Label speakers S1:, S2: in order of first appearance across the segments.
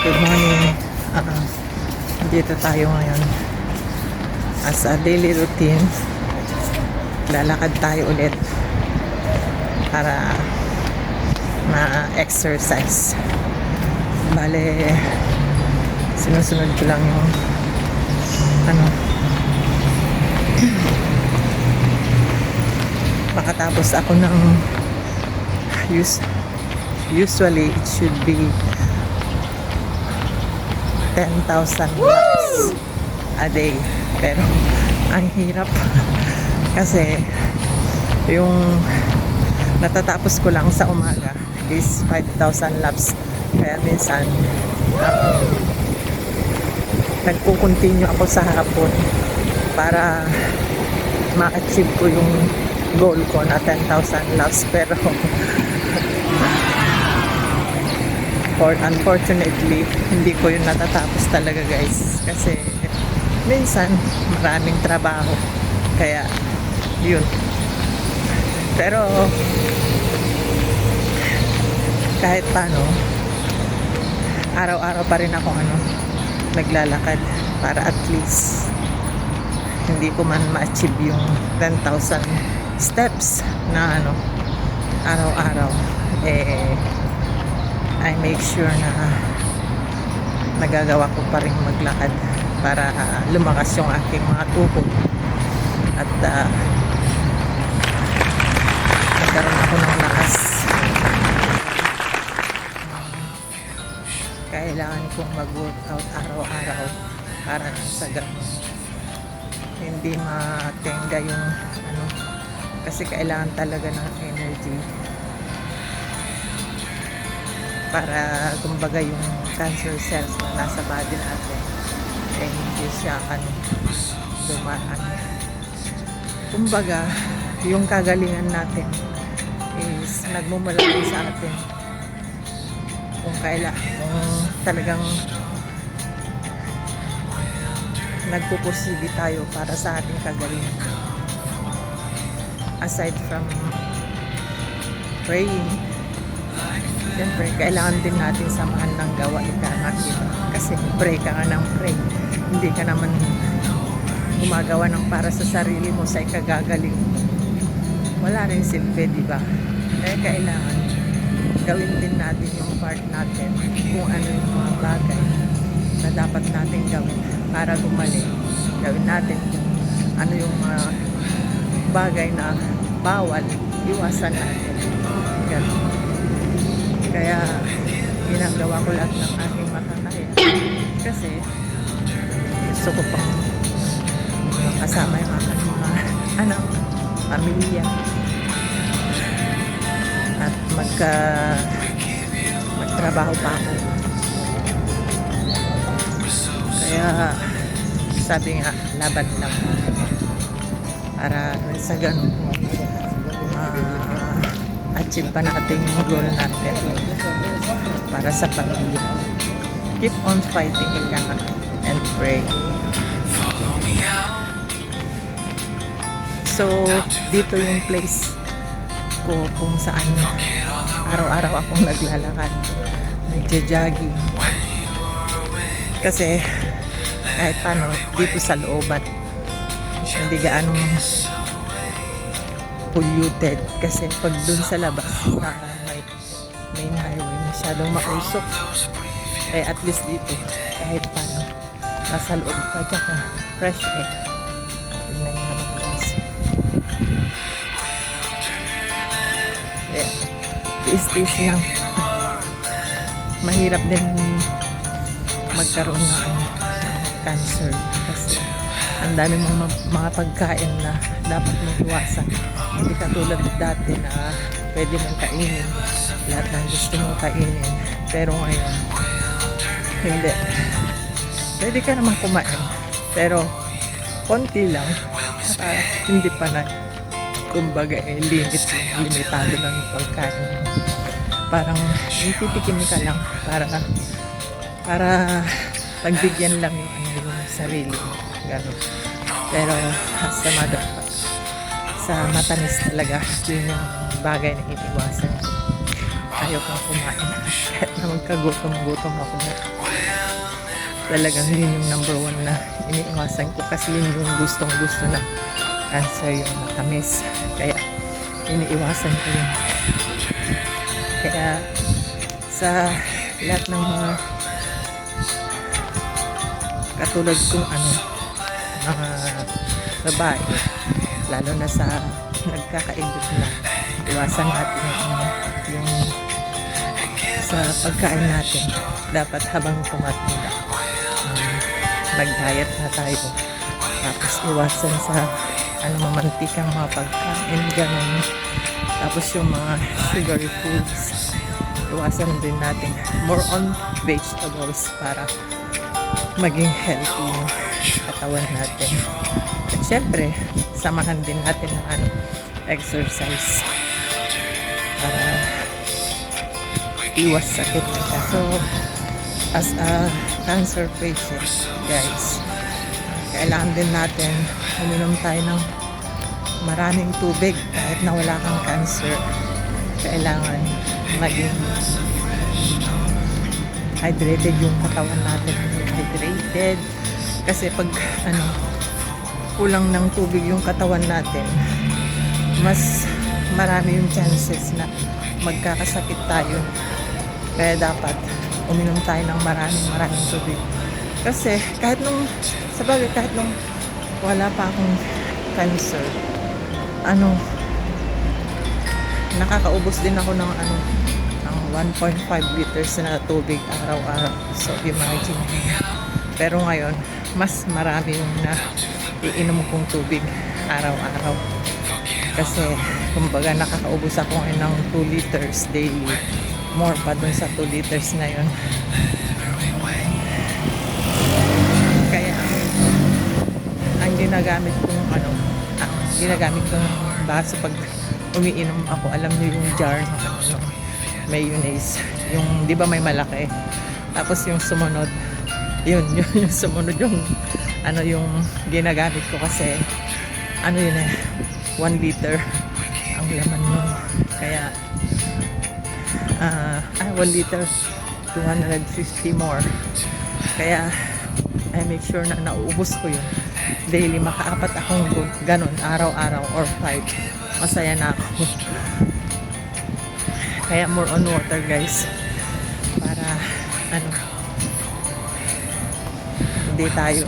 S1: Good morning. Dito tayo ngayon. As a daily routine, lalakad tayo ulit para ma-exercise. Bale, sinusunod ko lang yung makatapos ako ng usually it should be 10,000 laps a day, pero ang hirap kasi yung natatapos ko lang sa umaga is 5,000 laps, kaya minsan nagko-continue ako sa hapon para ma-achieve ko yung goal ko na 10,000 laps, pero unfortunately hindi ko yun natatapos talaga, guys, kasi minsan maraming trabaho, kaya yun. Pero kahit paano, araw-araw pa rin ako naglalakad para at least hindi ko man ma-achieve yung 10,000 steps na araw-araw, I make sure na nagagawa ko pa rin maglakad para lumakas yung aking mga tuhod at nagkaroon ako ng lakas. Kailangan kong mag-workout araw-araw para sa ganun hindi matenga yung kasi kailangan talaga ng energy para kumbaga yung cancer cells na nasa body natin hindi siya dumaan. Kumbaga yung kagalingan natin is nagmumula sa atin kung talagang nagpupursige tayo para sa ating kagalingan. Aside from praying, siyempre kailangan din natin samahan ng gawain na kita, kasi pray ka nga ng pray, hindi ka naman gumagawa ng para sa sarili mo sa ikagagaling, wala rin silbi, diba? Kaya kailangan gawin din natin yung part natin kung ano yung mga bagay na dapat natin gawin para gumaling. Gawin natin kung ano yung mga bagay na bawal, iwasan natin. Ganun. Kaya ginagawa ko lahat ng aking makakaya, kasi gusto ko pang kasama yung mga anak, pamilya, at magtrabaho pa ako. Kaya sabi nga, laban lang para sa ganun achieve pa natin yung goal natin para sa pamilya. Keep on fighting and pray. So dito yung place ko kung saan araw-araw akong naglalakad, nagja-jogging, kasi kahit paano dito sa looban hindi gaano polluted, kasi pag dun sa labas na main highway masyadong mausok, at least dito kahit paano nasa loob pa, tsaka fresh air. Tingnan nyo naman, guys. Tiis-tiis lang. Mahirap din magkaroon ng cancer kasi ang dami mga pagkain na dapat mong iwasan. Hindi katulad dati na pwede mong kainin lahat ng gusto mong kainin, pero ngayon hindi. Pwede ka naman kumain, pero konti lang, hindi pa na kumbaga limitado lang yung pagkain. Parang titikim ka lang para pagbigyan lang yung sarili, gano'n. Pero sa matamis talaga, yun yung bagay na iniwasan. Ayaw kong kumain kahit na magkagutom-gutom ako na. talagang yun yung number one na iniiwasan ko kasi yun yung gustong gusto na cancer, yung matamis. Kaya iniiwasan ko yun. Kaya sa lahat ng mga katulad kong mga babae, lalo na sa nagkakaedad na, iwasan natin yung sa pagkain natin. Dapat habang tumatanda, mag-diet na tayo. Tapos iwasan sa mamantikang mga pagkain, ganun. Tapos yung mga sugary foods, iwasan din natin. More on vegetables para maging healthy yung katawan natin. At syempre, samahan din natin ng exercise para iwas sakit. So, as a cancer patient, guys, kailangan din natin uminom tayo ng maraming tubig kahit na wala kang cancer. Kailangan maging hydrated yung katawan natin. Hydrated. Kasi pag kulang ng tubig yung katawan natin, mas marami yung chances na magkakasakit tayo. Kaya dapat uminom tayo ng maraming tubig. Kasi kahit nung wala pa akong cancer, nakakaubos din ako ng 1.5 liters na tubig araw-araw. So imagine. Pero ngayon, mas marami yung iinom kong tubig araw-araw. Kasi kumbaga nakakaubos ako ngayon ng 2 liters daily. More pa dun sa 2 liters na yun. Kaya ang ginagamit kong baso pag umiinom ako, alam niyo yung jar na mayonnaise, yung di ba may malaki, tapos yung sumunod yung sumunod yung ginagamit ko kasi 1 liter ang laman nun. Kaya 1 liter 250 more. Kaya I make sure na nauubos ko yun daily. Makaapat akong ganun araw-araw or 5, masaya na ako. Kaya more on water, guys, para hindi tayo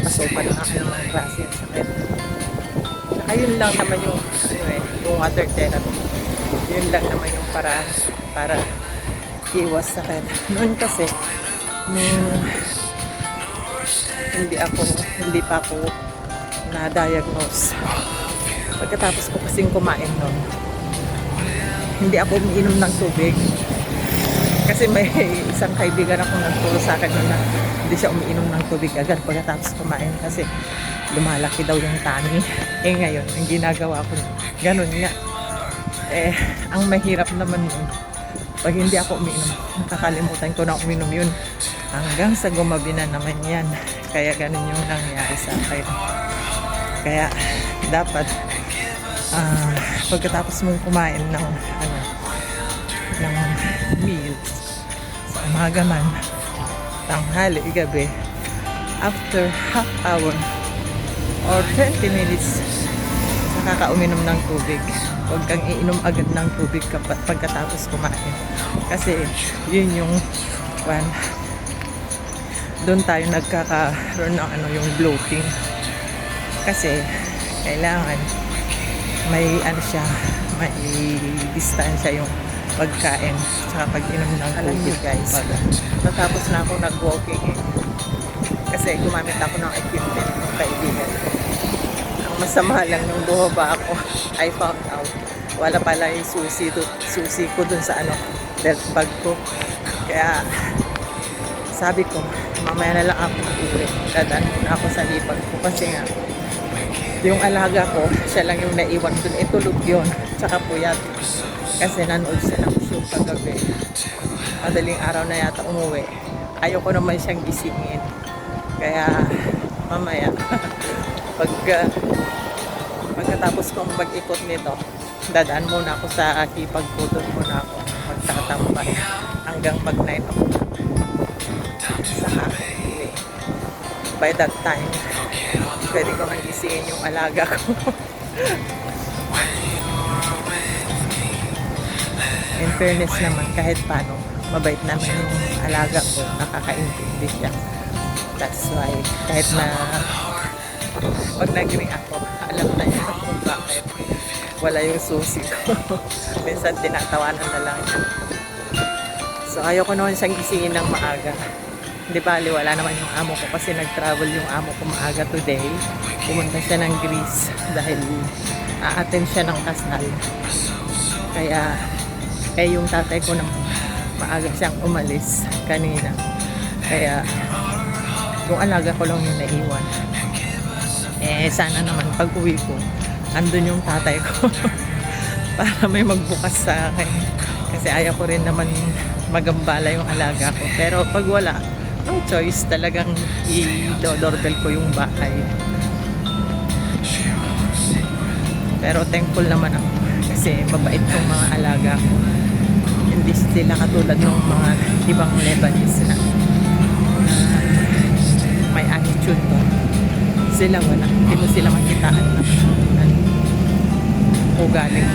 S1: pasopan ng aking mga klase at sakit. Ayun lang naman yung yung water therapy. Yun lang naman yung paraan para iwas sakit. Noon kasi hindi pa ako na-diagnose. Pagkatapos ko kasing kumain noon, hindi ako umiinom ng tubig. Kasi may isang kaibigan akong nagturo sa akin na hindi siya umiinom ng tubig agad pagkatapos kumain kasi lumalaki daw yung tummy. Ngayon, ang ginagawa ko, ganun nga. Ang mahirap naman nun, pag hindi ako umiinom, nakakalimutan ko na uminom yun. Hanggang sa gumabi na naman yan. Kaya ganun yung nangyari sa akin. Kaya, dapat, pagkatapos mong kumain ng meals, sa umaga man, tanghali, gabi, after half hour or 20 minutes, nakakauminom ng tubig. Huwag kang iinom agad ng tubig pagkatapos kumain. Kasi, yun yung doon tayo nagkakaroon ng yung bloating. Kasi, kailangan may may distansya yung pagkain saka pag-inom ng tubig, guys. Natapos na ako nag-walking kasi gumamit ako ng equipment ng kaibigan. Ang masama lang nung bumaba ako, I found out wala pala yung susi ko dun sa belt bag ko. Kaya sabi ko, mamaya na lang ako uuwi. Dadaan muna ako sa hipag ko kasi nga yung alaga ko, siya lang yung naiwan dun. Tulog yun, tsaka puyat. Kasi nanood siya ng show kagabi. Madaling araw na yata umuwi. Ayoko naman siyang gisingin. Kaya mamaya, pagkatapos kong mag-ikot nito, dadaan muna ako sa hipag ko. Doon muna ako magtatambay hanggang mag 9 o'clock. by that time, pwede ko magisingin yung alaga ko. In fairness naman, kahit paano, mabait naman yung alaga ko, nakakaintindi siya. That's why, kahit na pag naging ako, alam na niya kung bakit wala yung susi ko. Minsan tinatawanan na lang niya. So ayoko naman siyang gisingin ng maaga. Hindi bali, wala naman yung amo ko kasi nag-travel yung amo ko maaga today. Pumunta siya ng Greece dahil a-attend siya ng kasal. Kaya yung tatay ko na maaga siyang umalis kanina. Kaya yung alaga ko lang yung naiwan. Sana naman pag uwi ko, andun yung tatay ko para may magbukas sa akin. Kasi ayaw ko rin naman magambala yung alaga ko. Pero pag wala, no choice, talagang i-doorbell ko yung bahay. Pero thankful naman ako kasi mabait yung mga alaga ko. Hindi sila katulad ng mga ibang Lebanese na may attitude to. Sila wala. Hindi mo sila makitaan na ugaling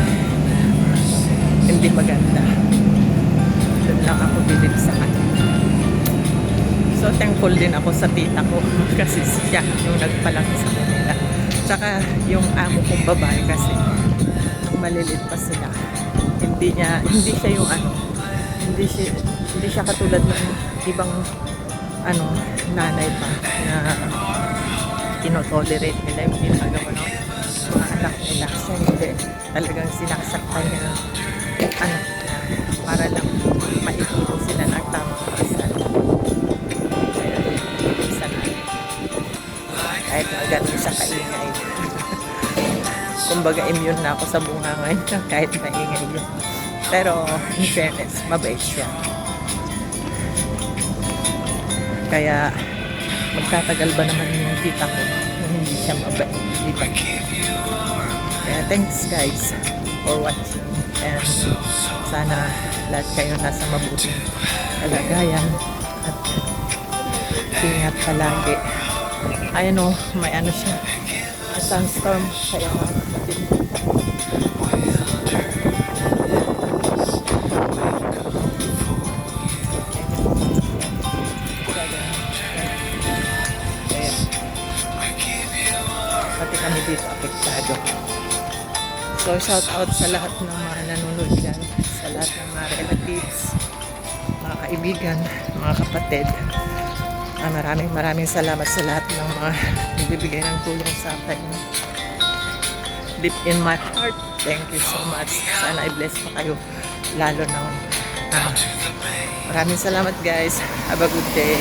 S1: hindi maganda. Doon lang ako bilib sa kanila. So thankful din ako sa tita ko kasi siya yung nagpalaki sa kanila. Tsaka yung amo kong babae kasi nung malilit pa sila, hindi siya yung hindi siya katulad ng ibang nanay pa na kinotolerate nila yung ginagawa ng mga anak nila. So hindi, talagang sinasaktan niya ng anak niya para lang maituro sila ng tamang kasal. Kaya isa na kahit magaling siya kaingay. Kumbaga immune na ako sa bunganga niya kahit maingay yun. Pero in fairness, mabait siya. Kaya magtatagal ba naman yung tita ko kung hindi siya mabait, di ba? Kaya thanks guys for watching, and sana lahat kayo nasa mabuting kalagayan at ingat palagi. Ayun o, may siya, sunstorm, kaya pati kami dito apektado. So shout out sa lahat ng mga nanonood dyan, sa lahat ng mga relatives, mga kaibigan, mga kapatid. Maraming salamat sa lahat ng mga nagbibigay ng tulong sa akin. Deep in my heart, thank you so much. Sana i-bless pa kayo lalo na. Maraming salamat guys. Have a good day.